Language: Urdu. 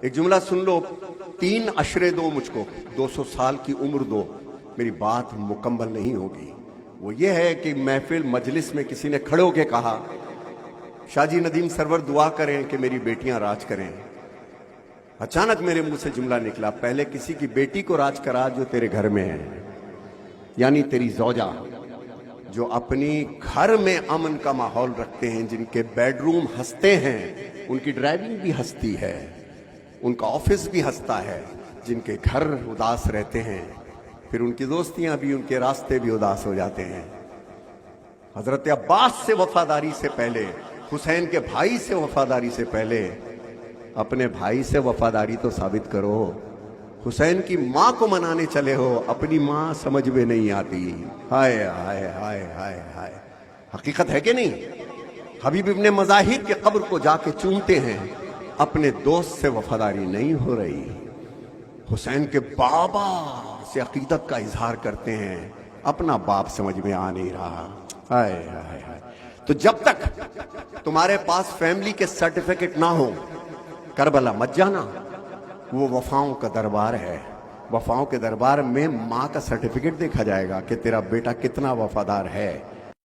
ایک جملہ سن لو، 3 اشرے دو مجھ کو، 200 سال کی عمر دو، میری بات مکمل نہیں ہوگی۔ وہ یہ ہے کہ محفل مجلس میں کسی نے کھڑے ہو کے کہا، شاہ جی ندیم سرور دعا کریں کہ میری بیٹیاں راج کریں۔ اچانک میرے منہ سے جملہ نکلا، پہلے کسی کی بیٹی کو راج کرا جو تیرے گھر میں ہے، یعنی تیری زوجہ، جو اپنی گھر میں امن کا ماحول رکھتے ہیں، جن کے بیڈ روم ہنستے ہیں، ان کی ڈرائیونگ بھی ہنستی ہے، ان کا آفس بھی ہنستا ہے، جن کے گھر اداس رہتے ہیں، پھر ان کی دوستیاں بھی، ان کے راستے بھی اداس ہو جاتے ہیں۔ حضرت عباس سے وفاداری سے پہلے، حسین کے بھائی سے وفاداری سے پہلے، اپنے بھائی سے وفاداری تو ثابت کرو۔ حسین کی ماں کو منانے چلے ہو، اپنی ماں سمجھ میں نہیں آتی۔ ہائے ہائے ہائے ہائے ہائے، حقیقت ہے کہ نہیں؟ حبیب ابن مظاہر کے قبر کو جا کے چومتے ہیں، اپنے دوست سے وفاداری نہیں ہو رہی۔ حسین کے بابا سے عقیدت کا اظہار کرتے ہیں، اپنا باپ سمجھ میں آ نہیں رہا۔ ہائے ہائے ہائے۔ تو جب تک تمہارے پاس فیملی کے سرٹیفکیٹ نہ ہو، کربلا مت جانا، وہ وفاؤں کا دربار ہے۔ وفاؤں کے دربار میں ماں کا سرٹیفکیٹ دیکھا جائے گا کہ تیرا بیٹا کتنا وفادار ہے۔